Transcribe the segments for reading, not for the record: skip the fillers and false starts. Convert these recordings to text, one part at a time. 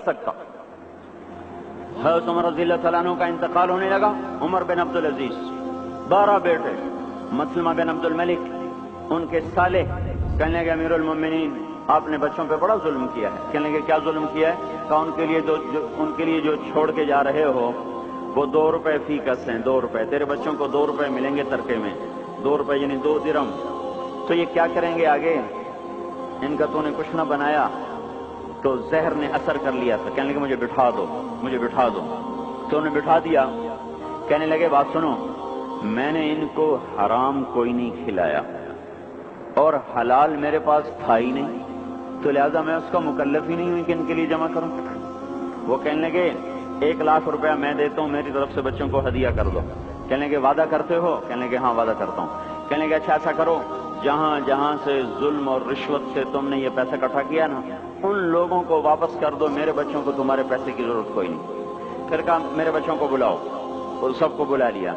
सकता। हज़रत उमर रज़ी अल्लाह तआला अन्हु का इंतकाल होने लगा। उमर बिन अब्दुल अजीज 12 बेटे, मसलमा बिन अब्दुल मलिक उनके साले कहने लगे अमीरुल मोमिनीन आपने बच्चों पे बड़ा जुल्म किया है। कहने लगे क्या जुल्म किया है? कहा उनके लिए जो छोड़ के जा रहे हो वो 2 रुपए फीकस हैं, 2 रुपए। तेरे बच्चों को 2 रुपए मिलेंगे तरके में, 2 रुपए यानी 2 दिरहम। तो ये क्या करेंगे आगे? इनका तूने कुछ ना बनाया तो जहर ने असर कर लिया था। कहने लगे मुझे बिठा दो, मुझे बिठा दो। तो उन्हें बिठा दिया। कहने लगे बात सुनो, मैंने इनको हराम कोई नहीं खिलाया और हलाल मेरे पास था ही नहीं, तो लिहाजा मैं उसका मुकल्लफ ही नहीं हूं कि इनके लिए जमा करूं। वो कहने लगे 1 लाख रुपया मैं देता हूं, मेरी तरफ से बच्चों को हदिया कर दो। कहने लगे वादा करते हो? कहने लगे हाँ वादा करता हूं। कहने लगे अच्छा ऐसा करो, जहां जहां से जुल्म और रिश्वत से तुमने ये पैसा इकट्ठा किया ना, उन लोगों को वापस कर दो, मेरे बच्चों को तुम्हारे पैसे की जरूरत कोई नहीं। फिर कहा मेरे बच्चों को बुलाओ, और सबको बुला लिया।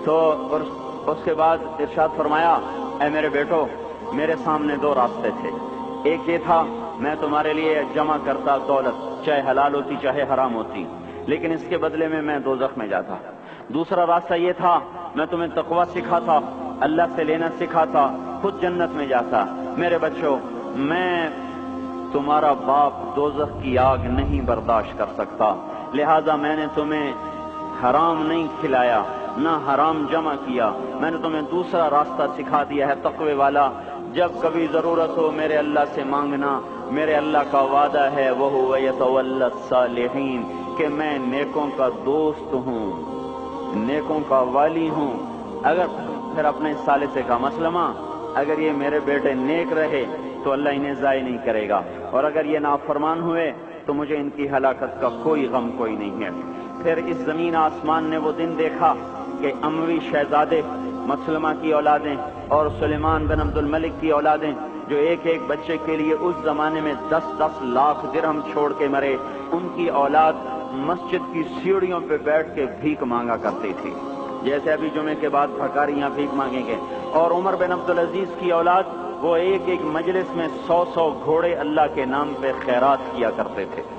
तो और उसके बाद इरशाद फरमाया ऐ मेरे बेटो, मेरे सामने 2 रास्ते थे। एक ये था मैं तुम्हारे लिए जमा करता दौलत, चाहे हलाल होती चाहे हराम होती, लेकिन इसके बदले में मैं दोज़ख में जाता। दूसरा रास्ता ये था मैं तुम्हें तकवा सिखाता, अल्लाह से लेना सिखाता, खुद जन्नत में जाता। मेरे बच्चों, मैं तुम्हारा बाप दोज़ख की आग नहीं बर्दाश्त कर सकता, लिहाजा मैंने तुम्हें हराम नहीं खिलाया ना हराम जमा किया, मैंने तुम्हें दूसरा रास्ता सिखा दिया है तक़वे वाला। जब कभी जरूरत हो मेरे अल्लाह से मांगना, मेरे अल्लाह का वादा है वह हुवा यतवल्ला सालिहीन कि मैं नेकों का दोस्त हूँ, नेकों का वाली हूँ। अगर फिर अपने साले से कहा मसलमा, अगर ये मेरे बेटे नेक रहे तो अल्लाह इन्हें ज़ाय नहीं करेगा, और अगर ये नाफरमान हुए तो मुझे इनकी हलाकत का कोई गम कोई नहीं है। फिर इस जमीन आसमान ने वो दिन देखा कि अमवी शहजादे मसलमा की औलादें और सुलेमान बिन अब्दुल मलिक की औलादें, जो एक एक बच्चे के लिए उस जमाने में 10-10 लाख दिरहम छोड़ के मरे, उनकी औलाद मस्जिद की सीढ़ियों पे बैठ के भीख मांगा करती थी, जैसे अभी जुमे के बाद भकारियां भीख मांगेंगे। और उमर बिन अब्दुल अजीज की औलाद, वो एक एक मजलिस में 100-100 घोड़े अल्लाह के नाम पे खैरात किया करते थे।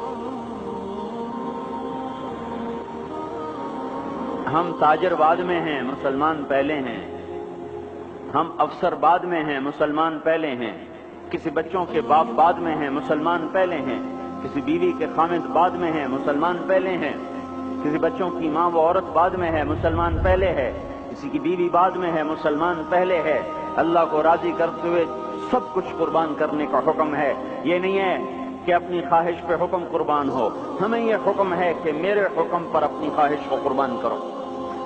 हम ताजर बाद में हैं, मुसलमान पहले हैं। हम अफसर बाद में हैं, मुसलमान पहले हैं। किसी बच्चों के बाप बाद में हैं, मुसलमान पहले हैं। किसी बीवी के खामिद बाद में हैं, मुसलमान पहले हैं। किसी बच्चों की माँ व औरत बाद में है, मुसलमान पहले है। किसी की बीवी बाद में है, मुसलमान पहले है। अल्लाह को राजी करते हुए सब कुछ कुर्बान करने का हुक्म है। ये नहीं है कि अपनी ख्वाहिश पे हुक्म कुर्बान हो, हमें ये हुक्म है कि मेरे हुक्म पर अपनी ख्वाहिश को कुर्बान करो।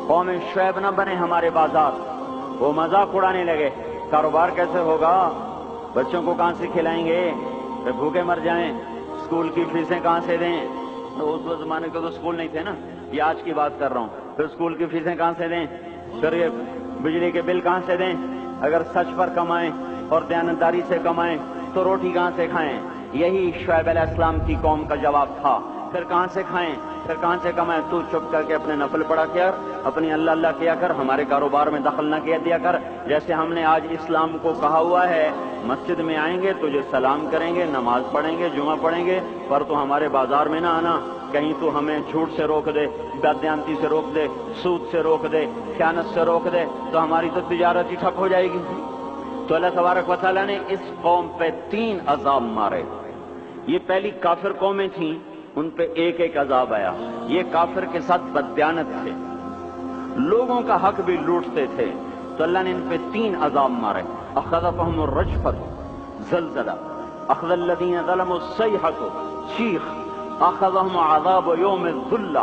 कौम शुएब न बने हमारे बाजार, वो मजाक उड़ाने लगे, कारोबार कैसे होगा, बच्चों को कहां से खिलाएंगे, वे भूखे मर जाएं, स्कूल की फीसें कहां से दें। तो उस जमाने के तो स्कूल नहीं थे ना, ये आज की बात कर रहा हूं। फिर स्कूल की फीसें कहां से दें, फिर ये बिजली के बिल कहां से दें। अगर सच पर कमाएं और दयानतदारी से कमाएं तो रोटी कहां से खाएं। यही शुएब अलैहिस्सलाम की कौम का जवाब था। फिर कहां से खाएं, फिर कहां से कमाएं। तू चुप करके अपने नफल पढ़ा कर, अपनी अल्लाह अल्लाह किया कर, हमारे कारोबार में दखल न किया दिया कर। जैसे हमने आज इस्लाम को कहा हुआ है, मस्जिद में आएंगे तुझे सलाम करेंगे, नमाज पढ़ेंगे, जुमा पढ़ेंगे, पर तो हमारे बाजार में ना आना। कहीं तो हमें झूठ से रोक दे, बदयांती से रोक दे, सूद से रोक दे, ख़यानत से रोक दे, तो हमारी तो तिजारत ही ठप हो जाएगी। तो अल्लाह तबारक व तआला ने इस कौम पे 3 अजाब मारे। ये पहली काफिर कौमें थीं, उन पे एक एक अजाब आया। ये काफिर के साथ बदयानत थे, लोगों का हक भी लूटते थे, तो अल्लाह ने इन पे 3 अजाब मारे। अख़ज़फ़हुम रजफ़त ज़लज़ला, अख़ज़ल्लज़ीन ज़लमु सयहतु चीख, अख़ज़हुम अज़ाबु यौम ज़ुल्ला।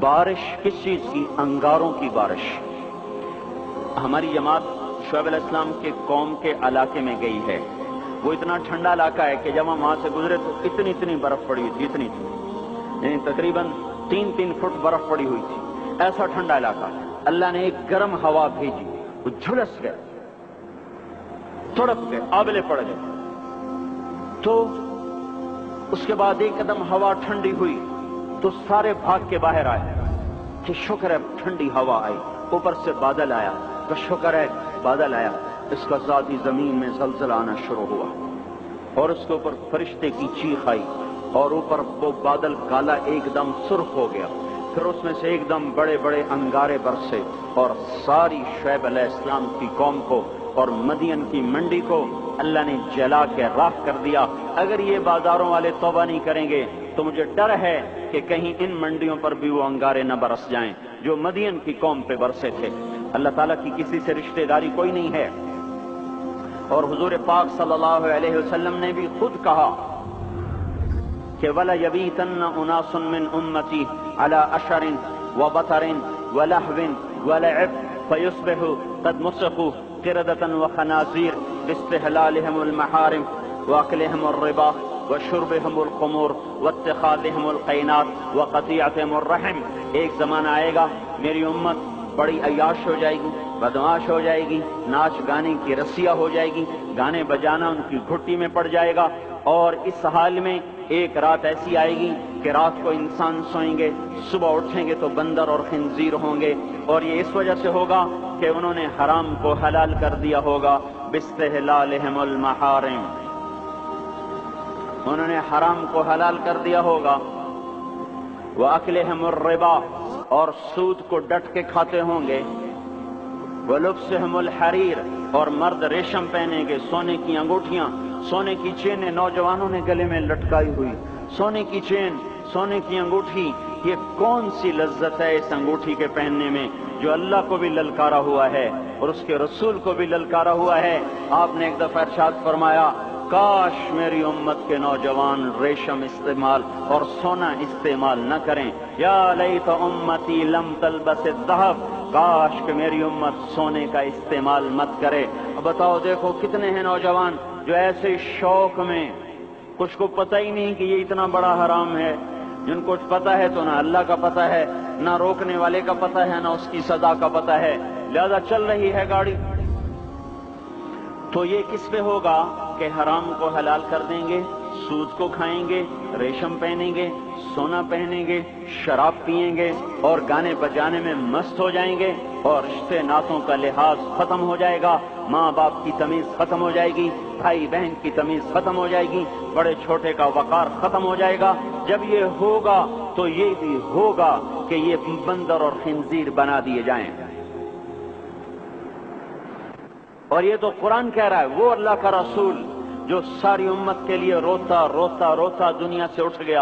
बारिश किस चीज की? अंगारों की बारिश। हमारी जमात शुएब अलैहिस्सलाम के कौम के इलाके में गई है। वो इतना ठंडा इलाका है कि जब हम वहां से गुजरे तो इतनी इतनी बर्फ पड़ी हुई थी, इतनी यानी तकरीबन 3-3 फुट बर्फ पड़ी हुई थी। ऐसा ठंडा इलाका। अल्लाह ने एक गर्म हवा भेजी, वो झुलस गए, तड़प गए, आबले पड़ गए। तो उसके बाद एक कदम हवा ठंडी हुई तो सारे भाग के बाहर आए कि शुक्र है ठंडी हवा आई। ऊपर से बादल आया तो शुक्र है बादल आया। इसका साथ ही जमीन में जलजला आना शुरू हुआ। اور اس کے اوپر فرشتے کی چیخ آئی اور اوپر وہ بادل کالا ایک دم سرخ ہو گیا، پھر اس میں سے ایک دم بڑے بڑے انگارے برسے اور ساری شعیب علیہ السلام کی قوم کو اور مدین کی منڈی کو اللہ نے جلا کے راکھ کر دیا۔ اگر یہ بازاروں والے توبہ نہیں کریں گے تو مجھے ڈر ہے کہ کہیں ان منڈیوں پر بھی وہ انگارے نہ برس جائیں جو مدین کی قوم پہ برسے تھے۔ اللہ تعالیٰ کی کسی سے رشتہ داری کوئی نہیں ہے، اور حضور پاک صلی اللہ علیہ وسلم نے بھی خود کہا کہ وَلَا يَبِيتَنَّ أُنَاسٌ مِّنْ أُمَّتِي عَلَىٰ أَشَرٍ وَبَطَرٍ وَلَهْوٍ وَلَعِبٍ فَيُصْبِحُوا قَدْ مُسِخُوا قِرَدَةً وَخَنَازِيرَ بِاسْتِحْلَالِهِمُ الْمَحَارِمَ وَأَكْلِهِمُ الرِّبَا وَشُرْبِهِمُ الْخُمُورَ وَاتِّخَاذِهِمُ الْقَيْنَاتِ وَقَطِيعَتِهِمُ الرَّحِمِ۔ ایک زمانہ آئے گا میری امت بڑی عیاش ہو جائے گی، بدمعاش ہو جائے گی، ناچ گانے کی رسیا ہو جائے گی، گانے بجانا ان کی گھٹی میں پڑ جائے گا، اور اس حال میں ایک رات ایسی آئے گی کہ رات کو انسان سوئیں گے، صبح اٹھیں گے تو بندر اور خنزیر ہوں گے، اور یہ اس وجہ سے ہوگا کہ انہوں نے حرام کو حلال کر دیا ہوگا، باستحلالہم المحارم، انہوں نے حرام کو حلال کر دیا ہوگا، وَأَكْلِهِمُ الرِّبَا، اور سود کو ڈٹ کے کھاتے ہوں گے، وَلُبْسِهِمُ الْحَرِيرَ، اور مرد ریشم پہنیں گے، سونے کی انگوٹھیاں، سونے کی چینیں نوجوانوں نے گلے میں لٹکائی ہوئی، سونے کی چین، سونے کی انگوٹھی، یہ کون سی لذت ہے اس انگوٹھی کے پہننے میں جو اللہ کو بھی للکارا ہوا ہے اور اس کے رسول کو بھی للکارا ہوا ہے۔ آپ نے ایک دفعہ ارشاد فرمایا کاش میری امت کے نوجوان ریشم استعمال اور سونا استعمال نہ کریں، یا لیت امتی لم تلبس الذہب، کاش کہ میری امت سونے کا استعمال مت کرے۔ اب بتاؤ دیکھو کتنے ہیں نوجوان جو ایسے شوق میں، کچھ کو پتہ ہی نہیں کہ یہ اتنا بڑا حرام ہے، جن کو پتہ ہے تو نہ اللہ کا پتہ ہے، نہ روکنے والے کا پتہ ہے، نہ اس کی سزا کا پتہ ہے، لہذا چل رہی ہے گاڑی۔ تو یہ کس پہ ہوگا کہ حرام کو حلال کر دیں گے، سود کو کھائیں گے، ریشم پہنیں گے، سونا پہنیں گے، شراب پئیں گے اور گانے بجانے میں مست ہو جائیں گے، اور رشتے ناتوں کا لحاظ ختم ہو جائے گا، ماں باپ کی تمیز ختم ہو جائے گی، بھائی بہن کی تمیز ختم ہو جائے گی، بڑے چھوٹے کا وقار ختم ہو جائے گا۔ جب یہ ہوگا تو یہ بھی ہوگا کہ یہ بندر اور خنزیر بنا دیے جائیں، اور یہ تو قرآن کہہ رہا ہے، وہ اللہ کا رسول جو ساری امت کے لیے روتا روتا روتا دنیا سے اٹھ گیا۔